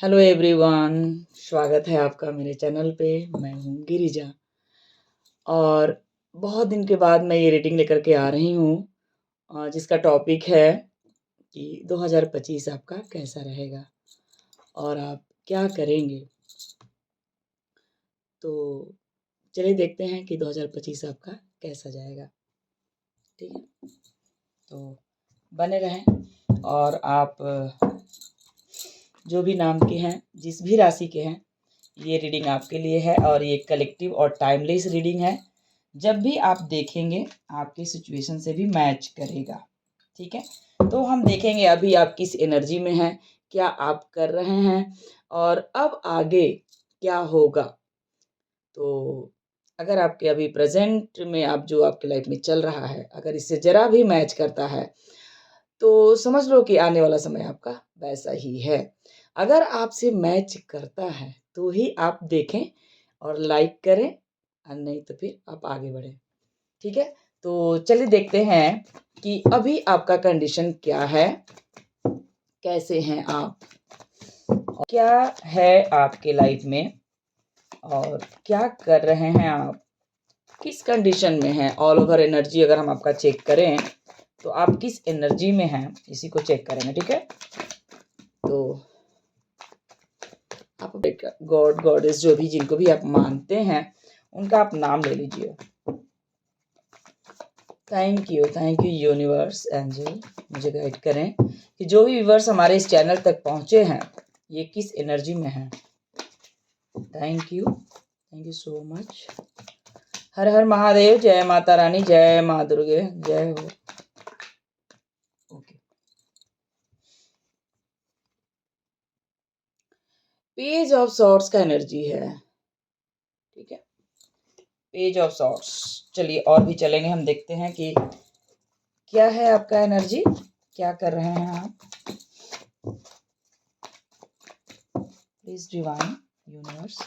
Hello everyone, स्वागत है आपका मेरे चैनल पे। मैं हूँ गिरिजा और बहुत दिन के बाद मैं ये रीडिंग लेकर के आ रही हूँ जिसका टॉपिक है कि 2025 आपका कैसा रहेगा और आप क्या करेंगे। तो चलिए देखते हैं कि 2025 आपका कैसा जाएगा। ठीक है, तो बने रहें और आप जो भी नाम के हैं, जिस भी राशि के हैं, ये रीडिंग आपके लिए है और ये कलेक्टिव और टाइमलेस रीडिंग है। जब भी आप देखेंगे आपके सिचुएशन से भी मैच करेगा। ठीक है, तो हम देखेंगे अभी आप किस एनर्जी में हैं, क्या आप कर रहे हैं और अब आगे क्या होगा। तो अगर आपके अभी प्रेजेंट में आप जो आपके लाइफ में चल रहा है, अगर इससे जरा भी मैच करता है तो समझ लो कि आने वाला समय आपका वैसा ही है। अगर आपसे मैच करता है तो ही आप देखें और लाइक करें, और नहीं तो फिर आप आगे बढ़ें। ठीक है, तो चलिए देखते हैं कि अभी आपका कंडीशन क्या है, कैसे हैं आप, क्या है आपके लाइफ में और क्या कर रहे हैं आप, किस कंडीशन में हैं। ऑल ओवर एनर्जी अगर हम आपका चेक करें तो आप किस एनर्जी में हैं, इसी को चेक करेंगे। ठीक है, तो आप गॉड गॉडेस जो भी जिनको भी आप मानते हैं उनका आप नाम ले लीजिए। थैंक यू यूनिवर्स एंजल, मुझे गाइड करें कि जो भी व्यूवर्स हमारे इस चैनल तक पहुंचे हैं ये किस एनर्जी में हैं। Thank you so much. हर हर महादेव, जय माता रानी, जय माँ दुर्गे, जय हो। ओके, पेज ऑफ सॉर्ड्स का एनर्जी है। ठीक है, पेज ऑफ सॉर्ड्स। चलिए और भी चलेंगे, हम देखते हैं कि क्या है आपका एनर्जी, क्या कर रहे हैं आप। Please divine universe.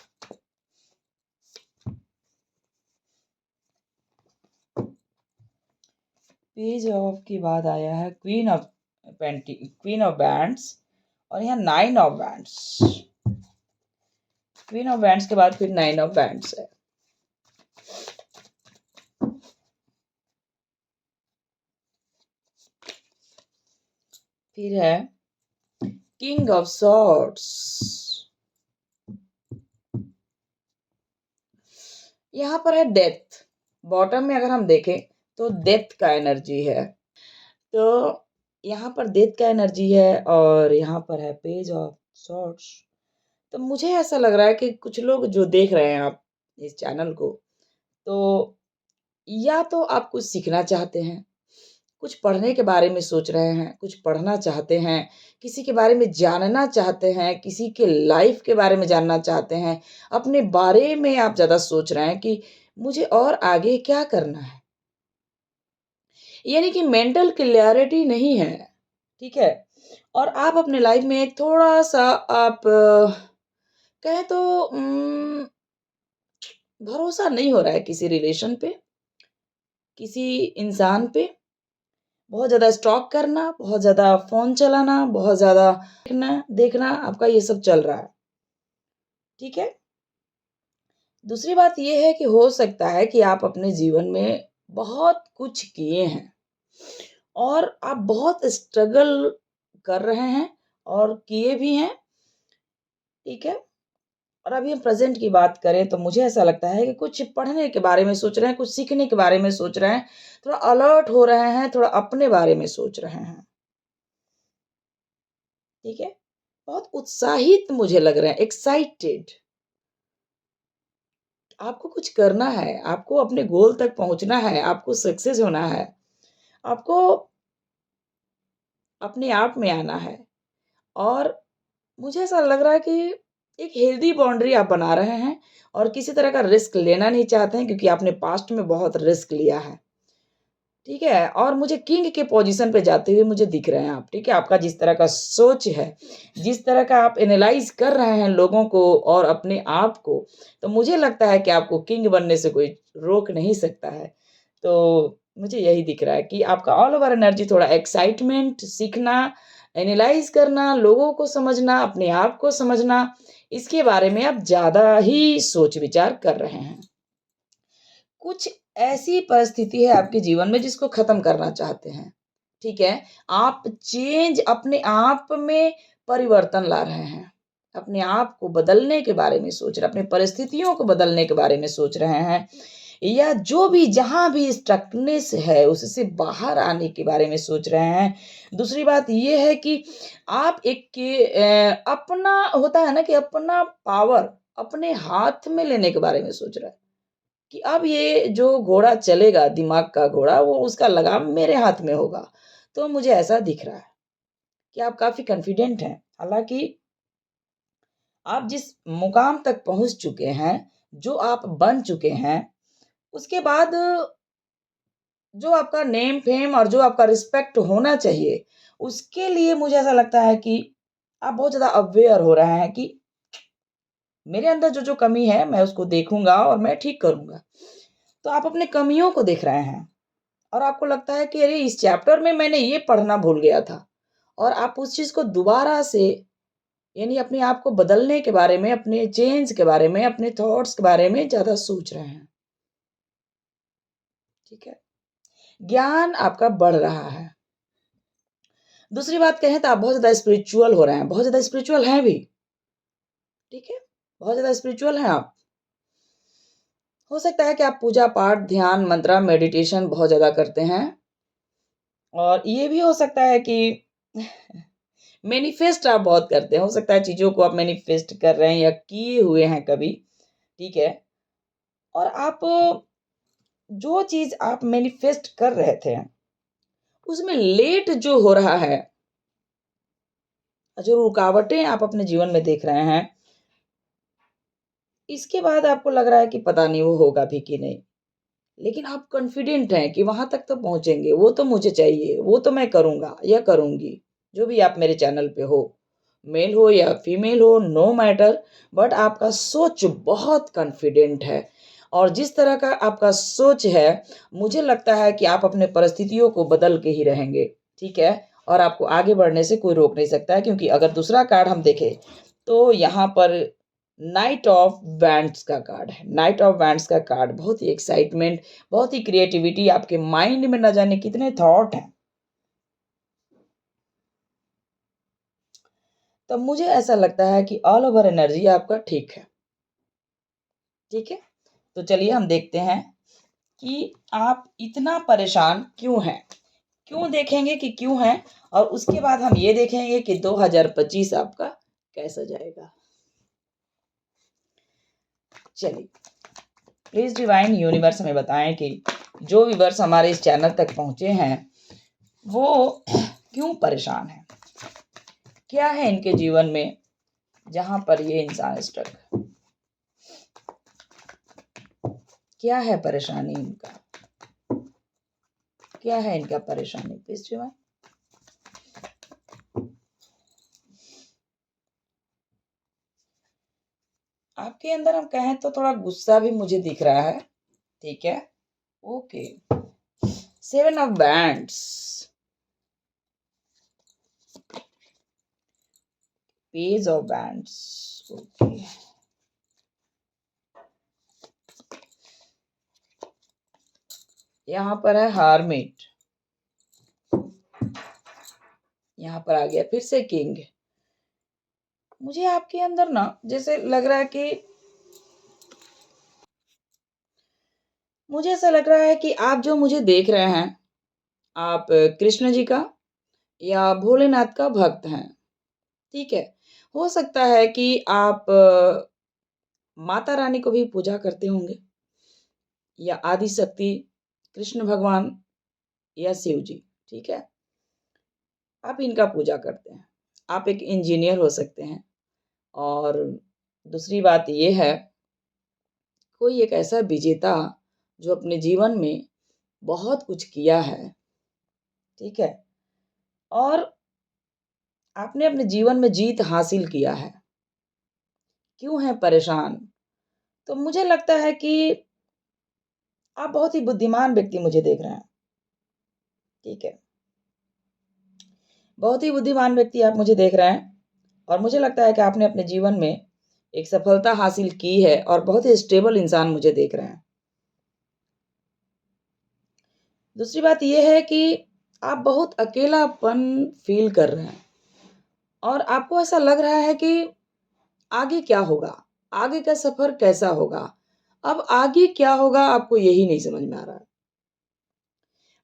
Page of के बाद आया है क्वीन ऑफ बैंड्स और यहाँ 9 of bands. Queen of bands के बाद फिर 9 ऑफ बैंड्स है। फिर है किंग ऑफ सॉर्ड्स। यहाँ पर है डेथ। बॉटम में अगर हम देखें तो डेथ का एनर्जी है, तो यहाँ पर डेथ का एनर्जी है और यहाँ पर है पेज ऑफ सॉर्ड्स। तो मुझे ऐसा लग रहा है कि कुछ लोग जो देख रहे हैं आप इस चैनल को, तो या तो आप कुछ सीखना चाहते हैं, कुछ पढ़ने के बारे में सोच रहे हैं, कुछ पढ़ना चाहते हैं, किसी के बारे में जानना चाहते हैं, किसी के लाइफ के बारे में जानना चाहते हैं, अपने बारे में आप ज़्यादा सोच रहे हैं कि मुझे और आगे क्या करना है। यानी कि मेंटल क्लैरिटी नहीं है। ठीक है, और आप अपने लाइफ में थोड़ा सा आप कहें तो भरोसा नहीं हो रहा है किसी रिलेशन पे, किसी इंसान पे। बहुत ज़्यादा स्टॉक करना, बहुत ज़्यादा फ़ोन चलाना, बहुत ज़्यादा देखना आपका ये सब चल रहा है। ठीक है, दूसरी बात ये है कि हो सकता है कि आप अपने जीवन में बहुत कुछ किए हैं और आप बहुत स्ट्रगल कर रहे हैं और किए भी हैं। ठीक है, और अभी हम प्रेजेंट की बात करें तो मुझे ऐसा लगता है कि कुछ पढ़ने के बारे में सोच रहे हैं, कुछ सीखने के बारे में सोच रहे हैं, थोड़ा अलर्ट हो रहे हैं, थोड़ा अपने बारे में सोच रहे हैं। ठीक है, बहुत उत्साहित मुझे लग रहे हैं, एक्साइटेड। आपको कुछ करना है, आपको अपने गोल तक पहुंचना है, आपको सक्सेस होना है, आपको अपने आप में आना है। और मुझे ऐसा लग रहा है कि एक हेल्दी बाउंड्री आप बना रहे हैं और किसी तरह का रिस्क लेना नहीं चाहते हैं क्योंकि आपने पास्ट में बहुत रिस्क लिया है। ठीक है, और मुझे किंग के पोजीशन पे जाते हुए मुझे दिख रहे हैं आप। ठीक है, आपका जिस तरह का सोच है, जिस तरह का आप एनालाइज कर रहे हैं लोगों को और अपने आप को, तो मुझे लगता है कि आपको किंग बनने से कोई रोक नहीं सकता है। तो मुझे यही दिख रहा है कि आपका ऑल ओवर एनर्जी थोड़ा एक्साइटमेंट, सीखना, एनालाइज करना, लोगों को समझना, अपने आप को समझना, इसके बारे में आप ज़्यादा ही सोच विचार कर रहे हैं। कुछ ऐसी परिस्थिति है आपके जीवन में जिसको खत्म करना चाहते हैं, ठीक है? आप चेंज अपने आप में परिवर्तन ला रहे हैं। अपने आप को बदलने के बारे में सोच रहे हैं, अपनी परिस्थितियों को बदलने के बारे में सोच रहे हैं या जो भी जहाँ भी स्टकनेस है उससे बाहर आने के बारे में सोच रहे हैं। दूसरी बात ये है कि आप अपना होता है ना कि अपना पावर अपने हाथ में लेने के बारे में सोच रहे हैं। कि अब ये जो घोड़ा चलेगा, दिमाग का घोड़ा, वो उसका लगाम मेरे हाथ में होगा। तो मुझे ऐसा दिख रहा है कि आप काफ़ी कॉन्फिडेंट हैं। हालाँकि आप जिस मुकाम तक पहुँच चुके हैं, जो आप बन चुके हैं, उसके बाद जो आपका नेम फेम और जो आपका रिस्पेक्ट होना चाहिए, उसके लिए मुझे ऐसा लगता है कि आप बहुत ज़्यादा अवेयर हो रहे हैं कि मेरे अंदर जो-जो कमी है, मैं उसको देखूँगा और मैं ठीक करूँगा। तो आप अपनी कमियों को देख रहे हैं। और आपको लगता है कि अरे इस चैप्टर में मैंने ये पढ़ना भूल गया था और आप उस चीज़ को दोबारा से यानी अपने आप को बदलने के बारे में, अपने चेंज के बारे में, अपने थॉट्स के बारे में ज़्यादा सोच रहे हैं, ठीक है? ज्ञान आपका बढ़ रहा है। दूसरी बात कहें तो आप बहुत ज़्यादा स्पिरिचुअल हो रहे हैं, बहुत ज़्यादा स्पिरिचुअल हैं भी, ठीक है? बहुत ज़्यादा स्पिरिचुअल हैं आप। हो सकता है कि आप पूजा-पाठ, ध्यान, मंत्रा, मेडिटेशन बहुत ज़्यादा करते हैं और ये भी हो सकता है कि मैनिफेस्ट आप बहुत करते हैं। हो सकता है चीज़ों को आप मैनिफेस्ट कर रहे हैं या किए हुए हैं कभी, ठीक है? और आप जो चीज़ आप मैनिफेस्ट कर रहे थे, उसमें लेट जो हो रहा है, जो रुकावटें आप अपने जीवन में देख रहे हैं, इसके बाद आपको लग रहा है कि पता नहीं वो होगा भी कि नहीं। लेकिन आप कॉन्फिडेंट हैं कि वहाँ तक तो पहुँचेंगे, वो तो मुझे चाहिए, वो तो मैं करूँगा या करूँगी। जो भी आप मेरे चैनल पे हो, मेल हो या फीमेल हो, नो मैटर, बट आपका सोच बहुत कॉन्फिडेंट है और जिस तरह का आपका सोच है, मुझे लगता है कि आप अपने परिस्थितियों को बदल के ही रहेंगे, ठीक है? और आपको आगे बढ़ने से कोई रोक नहीं सकता है क्योंकि अगर दूसरा कार्ड हम देखें, तो यहाँ पर नाइट ऑफ वैंड्स का कार्ड है। नाइट ऑफ वैंड्स का कार्ड बहुत ही एक्साइटमेंट, बहुत ही क्रिएटिविटी, आपके माइंड में न जाने कितने थॉट हैं। तो मुझे ऐसा लगता है कि ऑल ओवर एनर्जी आपका ठीक है, ठीक है? तो चलिए हम देखते हैं कि आप इतना परेशान क्यों हैं? क्यों देखेंगे कि क्यों हैं और उसके बाद हम ये देखेंगे कि 2025 आपका कैसा जाएगा। चलिए, प्लीज़ डिवाइन यूनिवर्स हमें बताएँ कि जो व्यूअर्स हमारे इस चैनल तक पहुँचे हैं, वो क्यों परेशान हैं? क्या है इनके जीवन में जहाँ पर ये इंसान स्टक है? क्या है परेशानी इनका? क्या है इनका परेशानी? Please divine. आपके अंदर हम कहें तो थोड़ा गुस्सा भी मुझे दिख रहा है, ठीक है? Okay. 7 of bands, page of bands, okay. यहाँ पर है हार्मिट, यहाँ पर आ गया फिर से किंग। मुझे आपके अंदर ना जैसे लग रहा है कि मुझे ऐसा लग रहा है कि आप जो मुझे देख रहे हैं, आप कृष्ण जी का या भोलेनाथ का भक्त हैं, ठीक है? हो सकता है कि आप माता रानी को भी पूजा करते होंगे या आदि शक्ति, कृष्ण भगवान या शिव जी, ठीक है? आप इनका पूजा करते हैं। आप एक इंजीनियर हो सकते हैं और दूसरी बात ये है, कोई एक ऐसा विजेता जो अपने जीवन में बहुत कुछ किया है, ठीक है? और आपने अपने जीवन में जीत हासिल किया है। क्यों हैं परेशान? तो मुझे लगता है कि आप बहुत ही बुद्धिमान व्यक्ति मुझे देख रहे हैं, ठीक है? बहुत ही बुद्धिमान व्यक्ति आप मुझे देख रहे हैं और मुझे लगता है कि आपने अपने जीवन में एक सफलता हासिल की है और बहुत ही स्टेबल इंसान मुझे देख रहे हैं। दूसरी बात यह है कि आप बहुत अकेलापन फ़ील कर रहे हैं और आपको ऐसा लग रहा है कि आगे क्या होगा? आगे का सफ़र कैसा होगा? अब आगे क्या होगा आपको यही नहीं समझ में आ रहा है।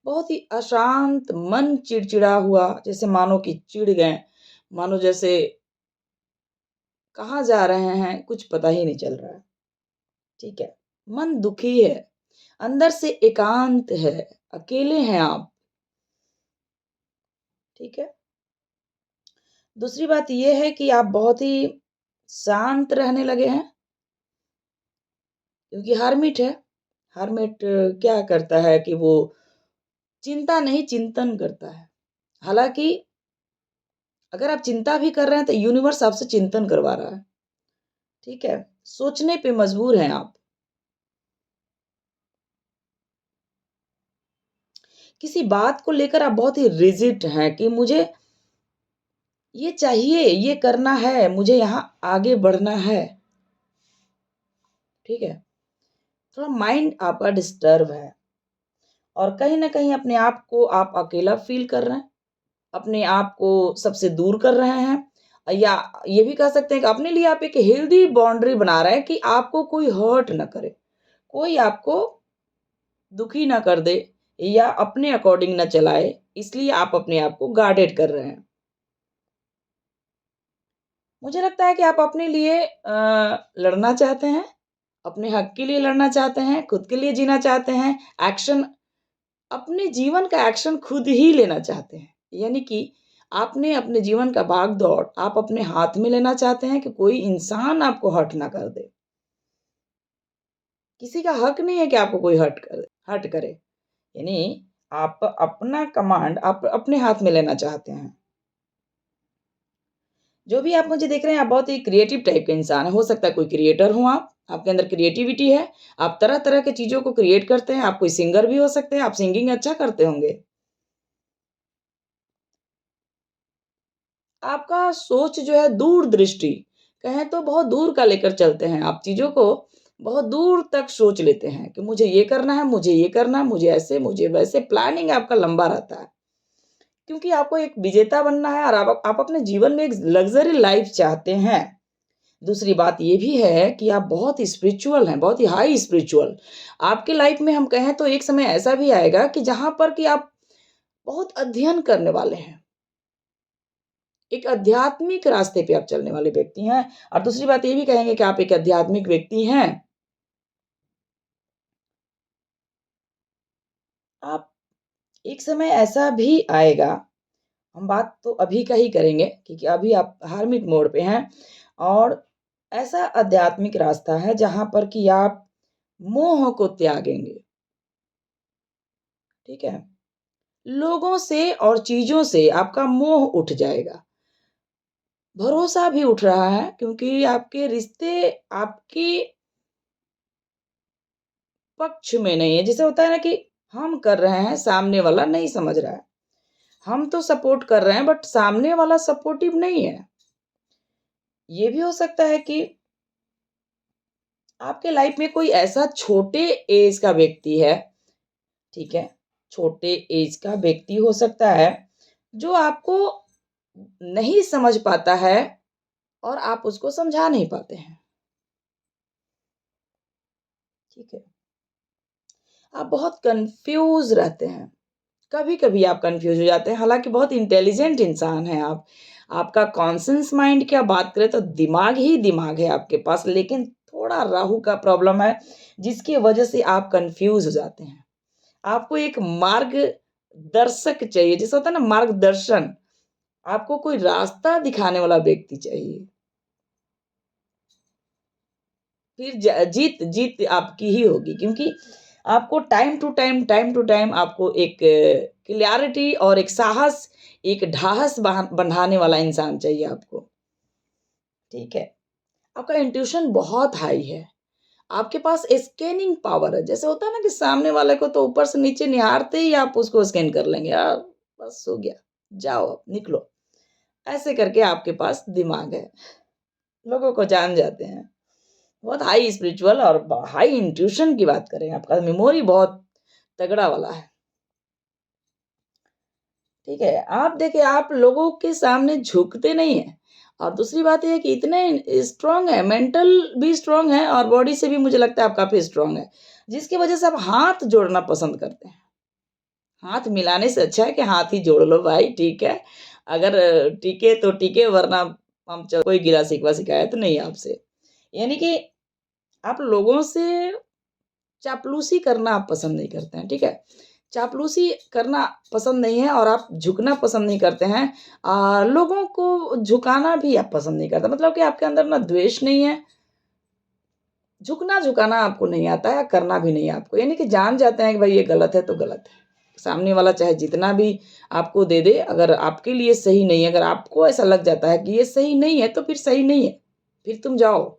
बहुत ही अशांत, मन चिड़चिड़ा हुआ, जैसे मानो कि चिढ़ गए, मानो जैसे कहाँ जा रहे हैं, कुछ पता ही नहीं चल रहा है, ठीक है? मन दुखी है, अंदर से एकांत है, अकेले हैं आप, ठीक है? दूसरी बात ये है कि आप बहुत ही शांत रहने लगे हैं, क्योंकि हर्मिट है। हर्मिट क्या करता है कि वो चिंता नहीं चिंतन करता है। हालाँकि अगर आप चिंता भी कर रहे हैं तो यूनिवर्स आपसे चिंतन करवा रहा है, ठीक है? सोचने पे मजबूर हैं आप। किसी बात को लेकर आप बहुत ही रिजिड हैं कि मुझे ये चाहिए, ये करना है, मुझे यहाँ आगे बढ़ना है, ठीक है? थोड़ा माइंड आपका डिस्टर्ब है और कहीं न कहीं अपने आप को आप अकेला फ़ील कर रहे हैं, अपने आप को सबसे दूर कर रहे हैं या ये भी कह सकते हैं कि अपने लिए आप एक हेल्दी बाउंड्री बना रहे हैं कि आपको कोई हर्ट ना करे, कोई आपको दुखी ना कर दे या अपने अकॉर्डिंग ना चलाए, इसलिए आप अपने आप को गार्डेड कर रहे हैं। मुझे लगता है कि आप अपने लिए लड़ना चाहते हैं, अपने हक के लिए लड़ना चाहते हैं, खुद के लिए जीना चाहते हैं, एक्शन अपने जीवन का एक्शन खुद ही लेना चाहते हैं। यानी कि आपने अपने जीवन का भाग-दौड़ आप अपने हाथ में लेना चाहते हैं कि कोई इंसान आपको हर्ट ना कर दे। किसी का हक नहीं है कि आपको कोई हर्ट करे। यानी आप अपना कमांड आप अपने हाथ में लेना चाहते हैं। जो भी आप मुझे देख रहे हैं, आप बहुत ही क्रिएटिव टाइप के इंसान हैं। हो सकता है कोई क्रिएटर हो आप, आपके अंदर क्रिएटिविटी है, आप तरह-तरह की चीज़ों को क्रिएट करते हैं, आप कोई सिंगर भी हो सकते हैं, आप सिंगिंग अच्छा करते होंगे। आपका सोच जो है दूरदृष्टि, कहें तो बहुत दूर का लेकर चलते हैं, आप चीज़ों को बहुत दूर तक सोच लेते हैं कि मुझे ये करना है, मुझे ये करना है, मुझे ऐसे, मुझे वैसे, प्लानिंग आपका लंबा रहता है। क्योंकि आपको एक विजेता बनना है और आप अपने जीवन में एक लग्ज़री लाइफ़ चाहते हैं। दूसरी बात ये भी है कि आप बहुत स्पिरिचुअल हैं, बहुत ही हाई स्पिरिचुअल। आपके लाइफ़ में हम कहें तो एक समय ऐसा भी आएगा कि जहाँ पर कि आप बहुत अध्ययन करने वाले हैं। एक आध्यात्मिक रास्ते पे आप चलने वाले व्यक्ति हैं और दूसरी बात ये भी कहेंगे कि आप एक आध्यात्मिक व्यक्ति हैं। आप एक समय ऐसा भी आएगा, हम बात तो अभी का ही करेंगे क्योंकि अभी आप हार्मिट मोड पे हैं और ऐसा आध्यात्मिक रास्ता है जहाँ पर कि आप मोह को त्यागेंगे, ठीक है? लोगों से और चीज़ों से आपका मोह उठ जाएगा। भरोसा भी उठ रहा है क्योंकि आपके रिश्ते आपके पक्ष में नहीं है। जैसे होता है ना कि हम कर रहे हैं, सामने वाला नहीं समझ रहा है। हम तो सपोर्ट कर रहे हैं बट सामने वाला सपोर्टिव नहीं है। ये भी हो सकता है कि आपके लाइफ में कोई ऐसा छोटे एज का व्यक्ति है, ठीक है? छोटे एज का व्यक्ति हो सकता है, जो आपको नहीं समझ पाता है और आप उसको समझा नहीं पाते हैं, ठीक है? आप बहुत कन्फ्यूज़ रहते हैं। कभी-कभी आप कन्फ्यूज़ हो जाते हैं, हालाँकि बहुत इंटेलिजेंट इंसान हैं आप। आपका कॉन्शियस माइंड क्या बात करें तो दिमाग ही दिमाग है आपके पास, लेकिन थोड़ा राहु का प्रॉब्लम है, जिसकी वजह से आप कन्फ्यूज़ हो जाते हैं। आपको एक मार्गदर्शक चाहिए, जैसे होता है ना मार्गदर्शन, आपको कोई रास्ता दिखाने वाला व्यक्ति चाहिए। फिर जीत जीत आपकी ही होगी क्योंकि आपको टाइम टू टाइम आपको एक क्लैरिटी और एक साहस, एक ढाहस बंधाने वाला इंसान चाहिए आपको, ठीक है? आपका इंट्यूशन बहुत हाई है। आपके पास स्कैनिंग पावर है। जैसे होता है ना कि सामने वाले को तो ऊपर से नीचे निहारते ही आप उसको स्कैन कर लेंगे। बस हो गया, जाओ अब निकलो। ऐसे करके आपके पास दिमाग है, लोगों को जान जाते हैं। बहुत हाई स्पिरिचुअल और हाई इंट्यूशन की बात करें, आपका मेमोरी बहुत तगड़ा वाला है। ठीक है, आप देखिए आप लोगों के सामने झुकते नहीं हैं, और दूसरी बात ये है कि इतने स्ट्रांग है, मेंटल भी स्ट्रांग है और बॉडी से भी मुझे लगता है आप काफी स्ट्रांग है, जिसकी वजह से आप हाथ जोड़ना पसंद करते हैं। हाथ मिलाने से अच्छा है कि हाथ ही जोड़ लो भाई, ठीक है। अगर टिके तो टिके, वरना हम कोई गिला शिकवा शिकायत नहीं है आपसे। यानी कि आप लोगों से चापलूसी करना आप पसंद नहीं करते हैं, ठीक है। चापलूसी करना पसंद नहीं है और आप झुकना पसंद नहीं करते हैं। लोगों को झुकाना भी आप पसंद नहीं करते, मतलब कि आपके अंदर ना द्वेष नहीं है, झुकना झुकाना आपको नहीं आता है, करना भी नहीं है आपको। यानी कि जान जाते हैं कि भाई ये गलत है तो गलत है। सामने वाला चाहे जितना भी आपको दे दे, अगर आपके लिए सही नहीं है, अगर आपको ऐसा लग जाता है कि ये सही नहीं है तो फिर सही नहीं है, फिर तुम जाओ।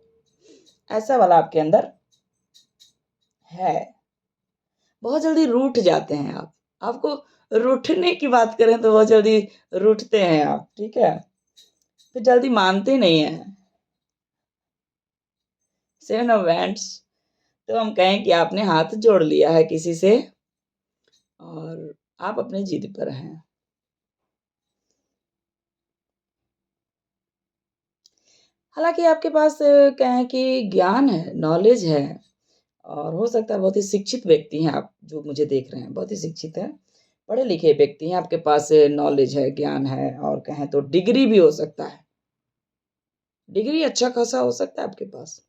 ऐसा वाला आपके अंदर है। बहुत जल्दी रूठ जाते हैं आप। आपको रूठने की बात करें तो बहुत जल्दी रूठते हैं आप, ठीक है। फिर जल्दी मानते नहीं हैं। सेवन ऑफ वैंड्स, तो हम कहें कि आपने हाथ जोड़ लिया है किसी से और आप अपनी जिद पर हैं। हालांकि आपके पास कहें कि ज्ञान है, नॉलेज है, और हो सकता है बहुत ही शिक्षित व्यक्ति हैं आप, जो मुझे देख रहे हैं बहुत ही शिक्षित हैं, पढ़े लिखे व्यक्ति हैं, आपके पास नॉलेज है, ज्ञान है, और कहें तो डिग्री भी हो सकता है, डिग्री अच्छा खासा हो सकता है आपके पास।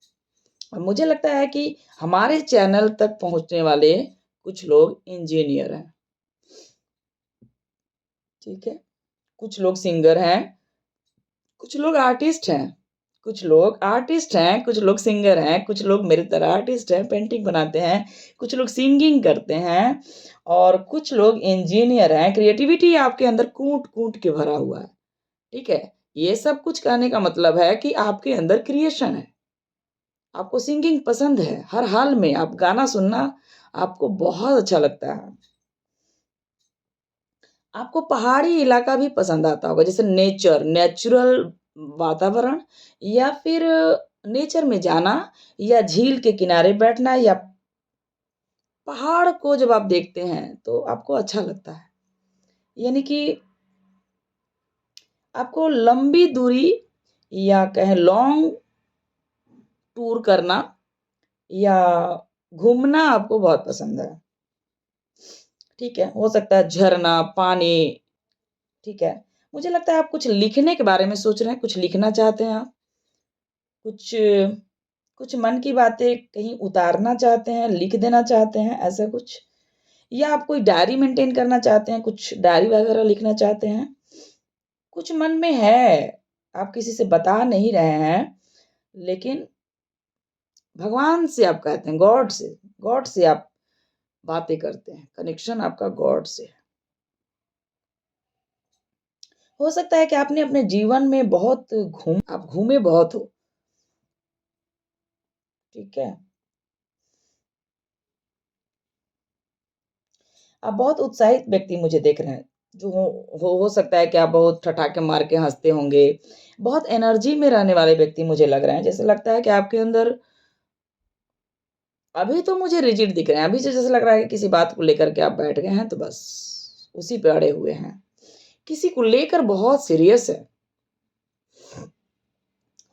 और मुझे लगता है कि हमारे चैनल तक पहुंचने वाले कुछ लोग इंजीनियर हैं, ठीक है, कुछ लोग सिंगर हैं, कुछ लोग आर्टिस्ट हैं, कुछ लोग आर्टिस्ट हैं, कुछ लोग सिंगर हैं, कुछ लोग मेरी तरह आर्टिस्ट हैं, पेंटिंग बनाते हैं, कुछ लोग सिंगिंग करते हैं, और कुछ लोग इंजीनियर हैं। क्रिएटिविटी आपके अंदर कूट कूट के भरा हुआ है, ठीक है। ये सब कुछ कहने का मतलब है कि आपके अंदर क्रिएशन है, आपको सिंगिंग पसंद है, हर हाल में आप गाना सुनना आपको बहुत अच्छा लगता है। आपको पहाड़ी इलाका भी पसंद आता होगा, जैसे नेचुरल वातावरण, या फिर नेचर में जाना, या झील के किनारे बैठना, या पहाड़ को जब आप देखते हैं तो आपको अच्छा लगता है। यानी कि आपको लंबी दूरी या कहें लॉन्ग टूर करना या घूमना आपको बहुत पसंद है, ठीक है। हो सकता है झरना, पानी, ठीक है। मुझे लगता है आप कुछ लिखने के बारे में सोच रहे हैं, कुछ लिखना चाहते हैं आप, कुछ कुछ मन की बातें कहीं उतारना चाहते हैं, लिख देना चाहते हैं, ऐसा कुछ, या आप कोई डायरी मेंटेन करना चाहते हैं, कुछ डायरी वगैरह लिखना चाहते हैं, कुछ मन में है, आप किसी से बता नहीं रहे हैं, लेकिन भगवान से आप कहते हैं, गॉड से आप बातें करते हैं, कनेक्शन आपका गॉड से है। हो सकता है कि आपने अपने जीवन में आप घूमे बहुत हो, ठीक है। आप बहुत उत्साहित व्यक्ति मुझे देख रहे हैं, जो हो सकता है कि आप बहुत ठठाके मार के हंसते होंगे, बहुत एनर्जी में रहने वाले व्यक्ति मुझे लग रहे हैं। जैसे लगता है कि आपके अंदर, अभी तो मुझे रिजिड दिख रहे हैं, अभी से जैसे लग रहा है कि किसी बात को लेकर के आप बैठ गए हैं तो बस उसी पे अड़े हुए हैं, किसी को लेकर बहुत सीरियस है।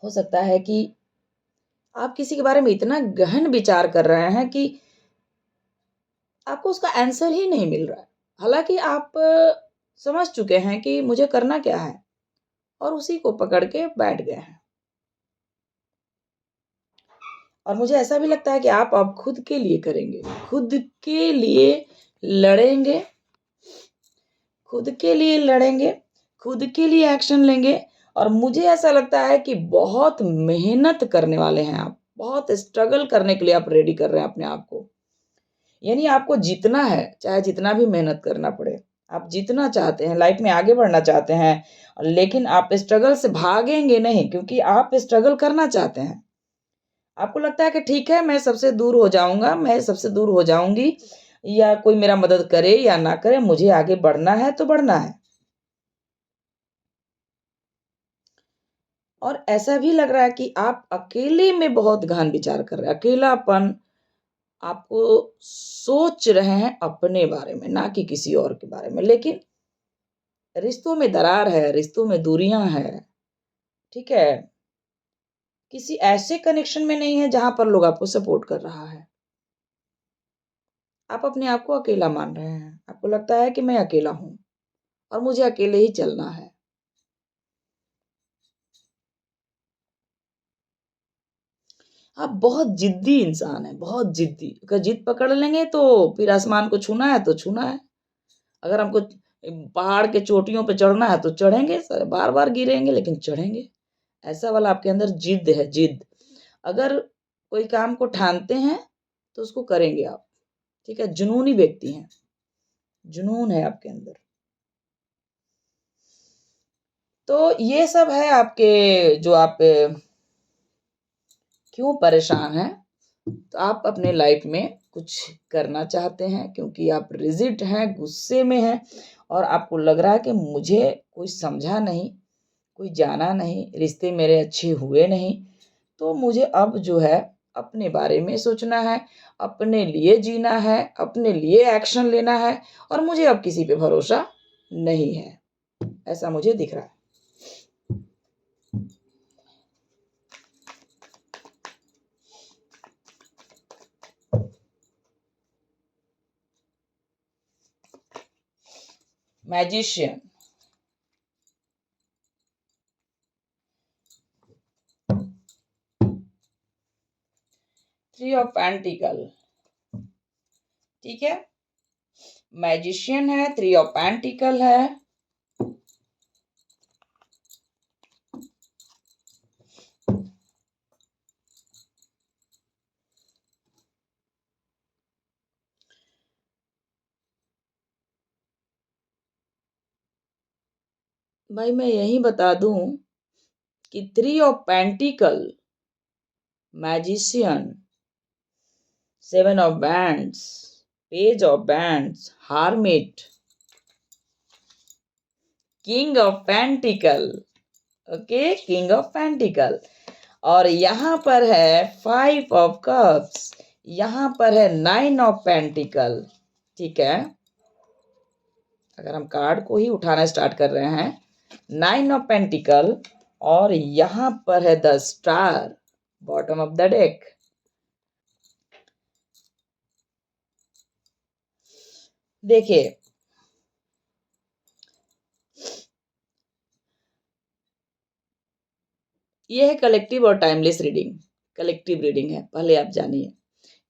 हो सकता है कि आप किसी के बारे में इतना गहन विचार कर रहे हैं कि आपको उसका आंसर ही नहीं मिल रहा है। हालाँकि आप समझ चुके हैं कि मुझे करना क्या है, और उसी को पकड़ के बैठ गए हैं। और मुझे ऐसा भी लगता है कि आप अब खुद के लिए करेंगे, खुद के लिए लड़ेंगे, खुद के लिए लड़ेंगे, खुद के लिए एक्शन लेंगे, और मुझे ऐसा लगता है कि बहुत मेहनत करने वाले हैं आप, बहुत स्ट्रगल करने के लिए आप रेडी कर रहे हैं अपने आप को। यानी आपको जीतना है, चाहे जितना भी मेहनत करना पड़े। आप जीतना चाहते हैं, लाइफ में आगे बढ़ना चाहते हैं, लेकिन आप स्ट्रगल से भागेंगे नहीं, क्योंकि आप स्ट्रगल करना चाहते हैं। आपको लगता है कि ठीक है, मैं सबसे दूर हो जाऊँगा, मैं सबसे दूर हो जाऊँगी, या कोई मेरा मदद करे या ना करे, मुझे आगे बढ़ना है तो बढ़ना है। और ऐसा भी लग रहा है कि आप अकेले में बहुत गहन विचार कर रहे हैं। अकेलापन आपको सोच रहे हैं अपने बारे में, ना कि किसी और के बारे में। लेकिन रिश्तों में दरार है, रिश्तों में दूरियां हैं, ठीक है। किसी ऐसे कनेक्शन में नहीं है जहां पर लोग आपको सपोर्ट कर रहा है। आप अपने आप को अकेला मान रहे हैं। आपको लगता है कि मैं अकेला हूं और मुझे अकेले ही चलना है। आप बहुत जिद्दी इंसान हैं, बहुत जिद्दी। अगर जिद पकड़ लेंगे तो फिर आसमान को छूना है तो छूना है। अगर हमको पहाड़ के चोटियों पे चढ़ना है तो चढ़ेंगे, बार बार गिरेंगे लेकिन चढ़ेंगे। ऐसा वाला आपके अंदर जिद है, जिद। अगर कोई काम को ठानते हैं तो उसको करेंगे आप, ठीक है। जुनूनी व्यक्ति हैं, जुनून है आपके अंदर। तो ये सब है आपके, जो आप क्यों परेशान हैं। तो आप अपने लाइफ में कुछ करना चाहते हैं क्योंकि आप रिजिड हैं, गुस्से में हैं, और आपको लग रहा है कि मुझे कोई समझा नहीं, कोई जाना नहीं, रिश्ते मेरे अच्छे हुए नहीं। तो मुझे अब जो है अपने बारे में सोचना है, अपने लिए जीना है, अपने लिए एक्शन लेना है, और मुझे अब किसी पे भरोसा नहीं है। ऐसा मुझे दिख रहा है। मैजिशियन, 3 ऑफ पेंटिकल, ठीक है। मैजिशियन है, 3 ऑफ पेंटिकल है, भाई मैं यही बता दूं कि 3 of pentacle, magician, 7 of bands, page of bands, hermit, king of pentacle, okay, king of pentacle, और यहाँ पर है 5 ऑफ कप्स, यहाँ पर है 9 ऑफ पेंटिकल, ठीक है। अगर हम कार्ड को ही उठाना स्टार्ट कर रहे हैं, 9 ऑफ पेंटिकल, और यहाँ पर है the star, bottom of the deck. देखिए, ये है कलेक्टिव और टाइमलेस रीडिंग। कलेक्टिव रीडिंग है, पहले आप जानिए।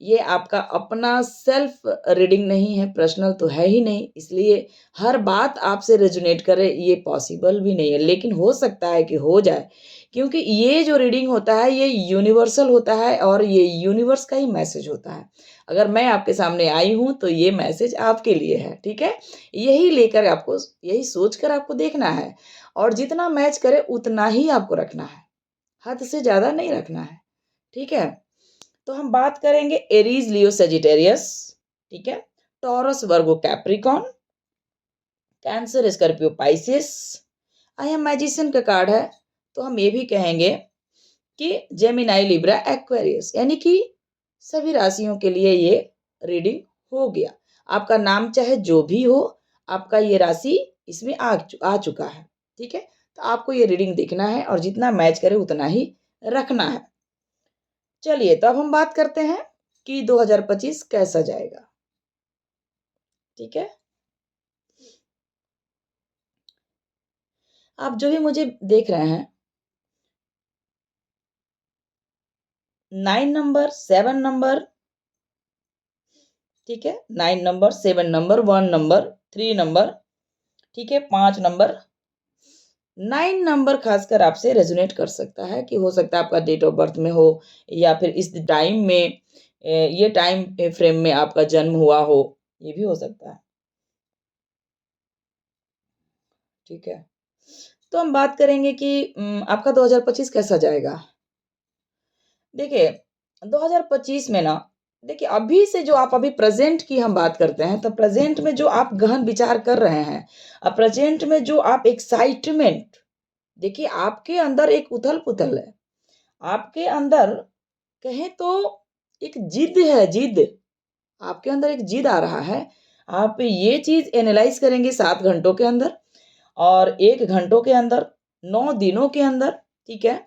ये आपका अपना सेल्फ रीडिंग नहीं है, पर्सनल तो है ही नहीं, इसलिए हर बात आपसे रेजोनेट करे ये पॉसिबल भी नहीं है। लेकिन हो सकता है कि हो जाए, क्योंकि ये जो रीडिंग होता है ये यूनिवर्सल होता है और ये यूनिवर्स का ही मैसेज होता है। अगर मैं आपके सामने आई हूँ तो ये मैसेज आपके लिए है, ठीक है। यही लेकर आपको, यही सोच कर आपको देखना है, और जितना मैच करे उतना ही आपको रखना है, हद से ज़्यादा नहीं रखना है, ठीक है। तो हम बात करेंगे एरीज, लियो, सेजिटेरियस, ठीक है, टॉरस, वर्गो, कैप्रिकॉन, कैंसर, स्कॉर्पियो, पाइसिस। आई मैजिशियन का कार्ड है, तो हम ये भी कहेंगे कि जेमिनाई, लिब्रा, एक्वेरियस, यानी कि सभी राशियों के लिए ये रीडिंग हो गया। आपका नाम चाहे जो भी हो, आपका ये राशि इसमें आ चुका है, ठीक है। तो आपको ये रीडिंग देखना है और जितना मैच करे उतना ही रखना है। चलिए, तो अब हम बात करते हैं कि 2025 कैसा जाएगा, ठीक है। आप जो भी मुझे देख रहे हैं, 9 नंबर, 7 नंबर, ठीक है, 9 नंबर, 7 नंबर, 1 नंबर, 3 नंबर, ठीक है, 5 नंबर। 9 नंबर खासकर आपसे रेजोनेट कर सकता है, कि हो सकता है आपका डेट ऑफ बर्थ में हो, या फिर इस टाइम में, ये टाइम फ्रेम में आपका जन्म हुआ हो, ये भी हो सकता है, ठीक है। तो हम बात करेंगे कि आपका 2025 कैसा जाएगा। देखिए, 2025 में ना, देखिए अभी से जो आप अभी प्रेजेंट की हम बात करते हैं, तो प्रेजेंट में जो आप गहन विचार कर रहे हैं, प्रेजेंट में जो आप एक्साइटमेंट देखिए आपके अंदर एक उथल-पुथल है। आपके अंदर कहें तो एक ज़िद है, ज़िद। आपके अंदर एक ज़िद आ रहा है। आप ये चीज़ एनालाइज़ करेंगे 7 घंटों के अंदर और 1 घंटों के अंदर, 9 दिनों के अंदर, ठीक है?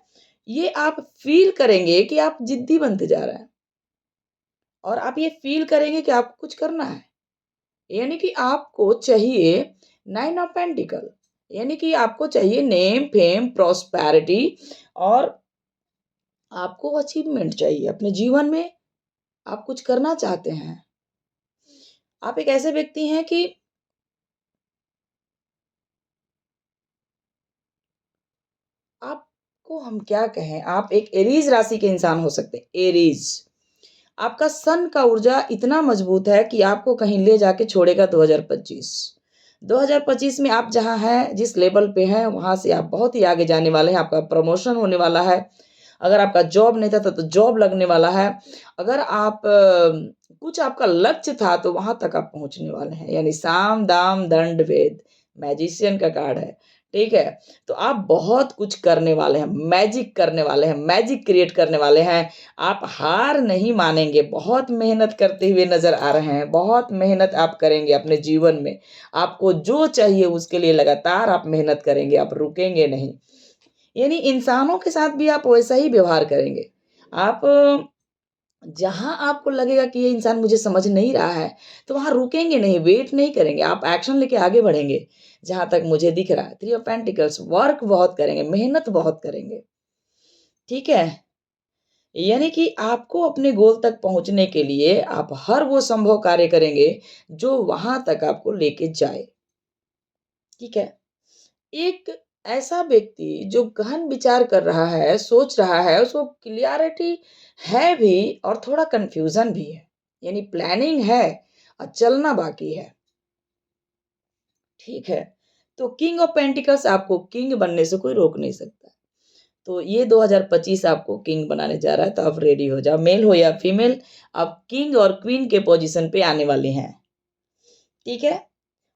ये आप फ़ील करेंगे कि आप ज़िद्दी बनते जा रहे हैं और आप ये फ़ील करेंगे कि आपको कुछ करना है। यानी कि आपको चाहिए 9 ऑफ पेंटिकल, यानी कि आपको चाहिए नेम, फेम, प्रॉस्पेरिटी और आपको अचीवमेंट चाहिए अपने जीवन में। आप कुछ करना चाहते हैं। आप एक ऐसे व्यक्ति हैं कि आपको हम क्या कहें, आप एक एरीज़ राशि के इंसान हो सकते हैं, एरीज़। आपका सन का ऊर्जा इतना मजबूत है कि आपको कहीं ले जाके छोड़ेगा 2025। 2025 में आप जहाँ हैं, जिस लेवल पे हैं, वहाँ से आप बहुत ही आगे जाने वाले हैं। आपका प्रमोशन होने वाला है। अगर आपका जॉब नहीं था तो जॉब लगने वाला है। अगर आप कुछ आपका लक्ष्य था तो वहाँ तक आप पहुँचने वाले हैं। यानी साम, दाम, दंड, भेद, मैजिशियन का कार्ड है, ठीक है? तो आप बहुत कुछ करने वाले हैं, मैजिक करने वाले हैं, मैजिक क्रिएट करने वाले हैं। आप हार नहीं मानेंगे, बहुत मेहनत करते हुए नज़र आ रहे हैं, बहुत मेहनत आप करेंगे अपने जीवन में। आपको जो चाहिए उसके लिए लगातार आप मेहनत करेंगे, आप रुकेंगे नहीं। यानी इंसानों के साथ भी आप वैसा ही व्यवहार करेंगे। आप जहाँ आपको लगेगा कि ये इंसान मुझे समझ नहीं रहा है, तो वहाँ रुकेंगे नहीं, वेट नहीं करेंगे, आप एक्शन लेके आगे बढ़ेंगे, जहाँ तक मुझे दिख रहा है। 3 ऑफ पेंटिकल्स, वर्क बहुत करेंगे, मेहनत बहुत करेंगे, ठीक है? यानी कि आपको अपने गोल तक पहुँचने के लिए आप हर वो संभव कार्य करेंगे, जो वहाँ तक आपको लेके जाए, ठीक है? एक ऐसा व्यक्ति जो गहन विचार कर रहा है, सोच रहा है, उसको क्लैरिटी है भी और थोड़ा कन्फ्यूज़न भी है। यानी प्लानिंग है और चलना बाकी है, ठीक है? तो किंग ऑफ पेंटिकल्स आपको किंग बनने से कोई रोक नहीं सकता। तो ये 2025 आपको किंग बनाने जा रहा है, तो आप रेडी हो जाओ। मेल हो या फीमेल, आप किंग और क्वीन के पोज़ीशन पे आने वाले हैं, ठीक है?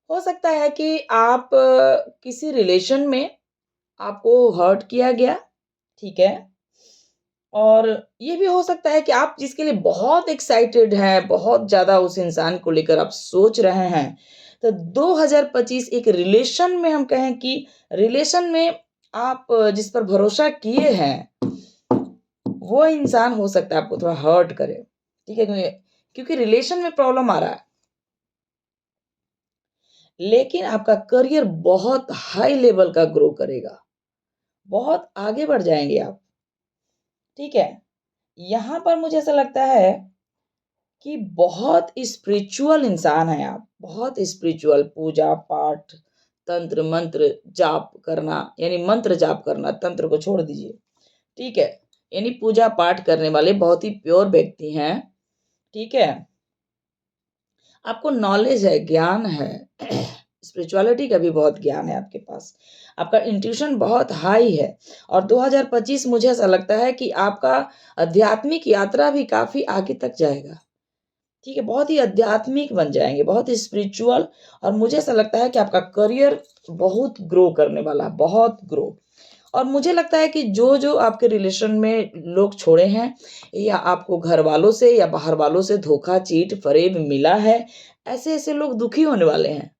हो सकता है कि आप किसी रिलेशन में आपको हर्ट किया गया, ठीक है? और ये भी हो सकता है कि आप जिसके लिए बहुत एक्साइटेड हैं, बहुत ज़्यादा उस इंसान को लेकर आप सोच रहे हैं, तो 2025 एक रिलेशन में हम कहें कि रिलेशन में आप जिस पर भरोसा किए हैं, वो इंसान हो सकता है आपको थोड़ा हर्ट करे, ठीक है? क्योंकि रिलेशन में प्रॉब्लम आ रहा है। लेकिन आपका करियर बहुत हाई लेवल का ग्रो करेगा, बहुत आगे बढ़ जाएँगे आप, ठीक है? यहाँ पर मुझे ऐसा लगता है कि बहुत स्पिरिचुअल इंसान हैं आप, बहुत स्पिरिचुअल पूजा-पाठ, तंत्र-मंत्र जाप करना, यानी मंत्र जाप करना, तंत्र को छोड़ दीजिए, ठीक है? यानी पूजा-पाठ करने वाले बहुत ही प्योर व्यक्ति हैं, ठीक है? आपको नॉलेज है, ज्ञान है, स्पिरिचुअलिटी का भी बहुत ज्ञान है आपके पास। आपका इंट्यूशन बहुत हाई है और 2025 मुझे ऐसा लगता है कि आपका आध्यात्मिक यात्रा भी काफ़ी आगे तक जाएगा। ठीक है, बहुत ही आध्यात्मिक बन जाएँगे, बहुत ही स्पिरिचुअल और मुझे ऐसा लगता है कि आपका करियर बहुत ग्रो करने वाला है, बहुत ग्रो। और मुझे लगता है कि जो-जो आपके रिलेशन में लोग छोड़े हैं या आपको घरवालों से या बाहर वालों से धोखा, चीट, फ़रेब मिला है, ऐसे-ऐसे लोग दुखी होने वाले हैं।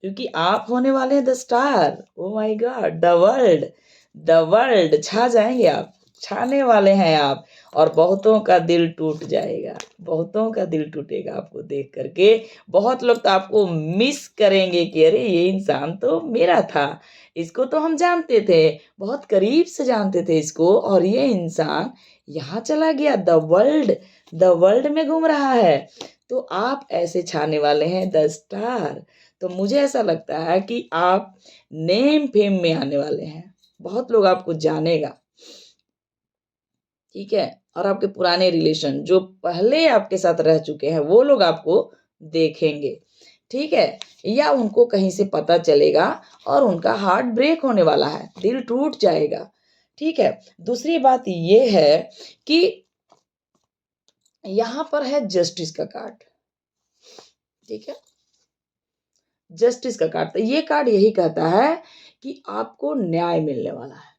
क्योंकि आप होने वाले हैं the star, oh my God! The world छा जाएँगे आप, छाने वाले हैं आप और बहुतों का दिल टूट जाएगा, बहुतों का दिल टूटेगा आपको देख कर के। बहुत लोग तो आपको मिस करेंगे कि अरे! ये इंसान तो मेरा था, इसको तो हम जानते थे, बहुत करीब से जानते थे इसको और ये इंसान यहाँ चला गया, द वर्ल्ड में घूम रहा है। तो आप ऐसे छाने वाले हैं द स्टार। तो मुझे ऐसा लगता है कि आप नेम फेम में आने वाले हैं। बहुत लोग आपको जानेगा, ठीक है? और आपके पुराने रिलेशन जो पहले आपके साथ रह चुके हैं, वो लोग आपको देखेंगे, ठीक है? या उनको कहीं से पता चलेगा और उनका हार्ट ब्रेक होने वाला है, दिल टूट जाएगा, ठीक है? दूसरी बात ये है कि यहाँ पर है जस्टिस का कार्ड, ठीक है? जस्टिस का कार्ड। तो ये कार्ड यही कहता है कि आपको न्याय मिलने वाला है।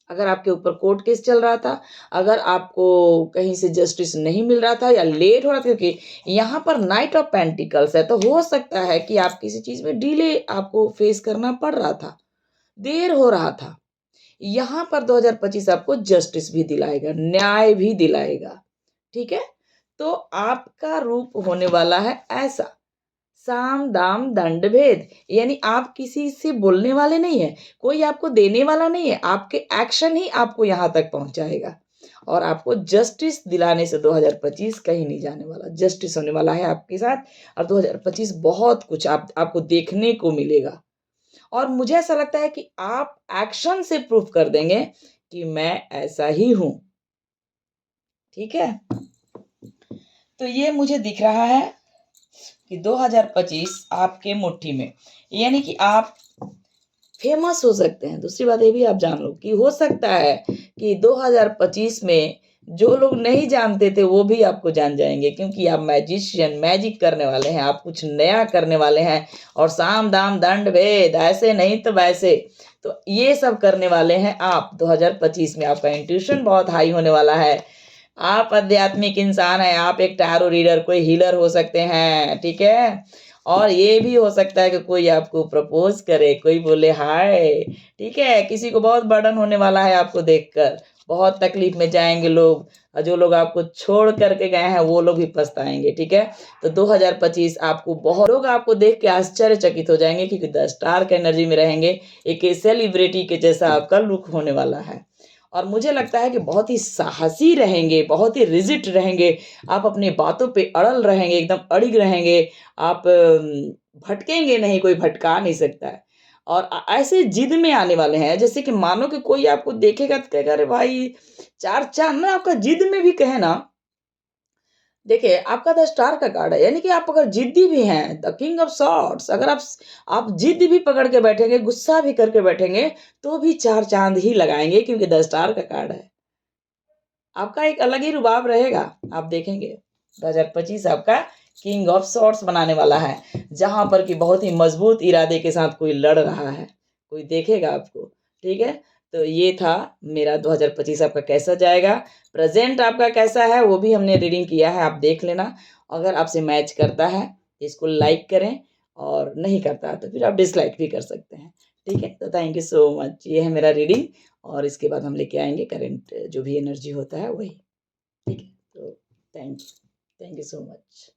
अगर आपके ऊपर कोर्ट केस चल रहा था, अगर आपको कहीं से जस्टिस नहीं मिल रहा था या लेट हो रहा था, क्योंकि यहाँ पर नाइट ऑफ पेंटिकल्स है, तो हो सकता है कि आप किसी चीज़ में डिले आपको फेस करना पड़ रहा था, देर हो रहा था। यहाँ पर 2025 आपको जस्टिस भी दिलाएगा, न्याय भी दिलाएगा, ठीक है? तो आपका रूप होने वाला है ऐसा, साम दाम दंड भेद, यानी आप किसी से बोलने वाले नहीं है, कोई आपको देने वाला नहीं है, आपके एक्शन ही आपको यहाँ तक पहुंचाएगा और आपको जस्टिस दिलाने से 2025 कहीं नहीं जाने वाला। जस्टिस होने वाला है आपके साथ और 2025 बहुत कुछ आपको देखने को मिलेगा। और मुझे ऐसा लगता है कि आप एक्शन से प्रूफ कर देंगे कि मैं ऐसा ही हूं, ठीक है? तो ये मुझे दिख रहा है कि 2025 आपके मुट्ठी में, यानी कि आप फेमस हो सकते हैं। दूसरी बात ये भी आप जान लो कि हो सकता है कि 2025 में जो लोग नहीं जानते थे वो भी आपको जान जाएंगे, क्योंकि आप मैजिशियन, मैजिक करने वाले हैं, आप कुछ नया करने वाले हैं। और साम दाम दंड भेद, ऐसे नहीं तो वैसे, तो ये सब करने वाले हैं आप 2025 में। आपका इंट्यूशन बहुत हाई होने वाला है। आप आध्यात्मिक इंसान हैं, आप एक टैरो रीडर, कोई हीलर हो सकते हैं, ठीक है? और ये भी हो सकता है कि कोई आपको प्रपोज करे, कोई बोले हाय, ठीक है? किसी को बहुत बर्डन होने वाला है आपको देखकर, बहुत तकलीफ में जाएंगे लोग, और जो लोग आपको छोड़ करके गए हैं वो लोग भी पछताएंगे, ठीक है? तो 2025 आपको बहुत लोग आपको देख के आश्चर्यचकित हो जाएंगे, क्योंकि 10 स्टार के एनर्जी में रहेंगे। एक सेलिब्रिटी के जैसा आपका लुक होने वाला है। और मुझे लगता है कि बहुत ही साहसी रहेंगे, बहुत ही रिजिड रहेंगे, आप अपनी बातों पे अड़ल रहेंगे, एकदम अड़िग रहेंगे, आप भटकेंगे नहीं, कोई भटका नहीं सकता है। और ऐसे जिद में आने वाले हैं जैसे कि मानो कि कोई आपको देखेगा तो कहेगा अरे भाई चार चांद ना, आपका जिद में भी कहे ना। देखिए आपका 10 स्टार का कार्ड है, यानी कि आप अगर जिद्दी भी हैं, द किंग ऑफ सॉर्ड्स, अगर आप जिद भी पकड़ के बैठेंगे, गुस्सा भी करके बैठेंगे, तो भी 4 चांद ही लगाएंगे, क्योंकि 10 स्टार का कार्ड है। आपका एक अलग ही रुबाब रहेगा, आप देखेंगे। 2025 आपका किंग ऑफ सॉर्ड्स बनाने वाला है, जहां पर कि बहुत ही मजबूत इरादे के साथ कोई लड़ रहा है, कोई देखेगा आपको, ठीक है? तो ये था मेरा 2025 आपका कैसा जाएगा। प्रेजेंट आपका कैसा है वो भी हमने रीडिंग किया है, आप देख लेना। अगर आपसे मैच करता है इसको लाइक करें, और नहीं करता तो फिर आप डिसलाइक भी कर सकते हैं, ठीक है? तो थैंक यू सो मच। ये है मेरा रीडिंग, और इसके बाद हम लेके आएंगे करंट जो भी एनर्जी होता है वही, ठीक है? तो थैंक यू सो मच।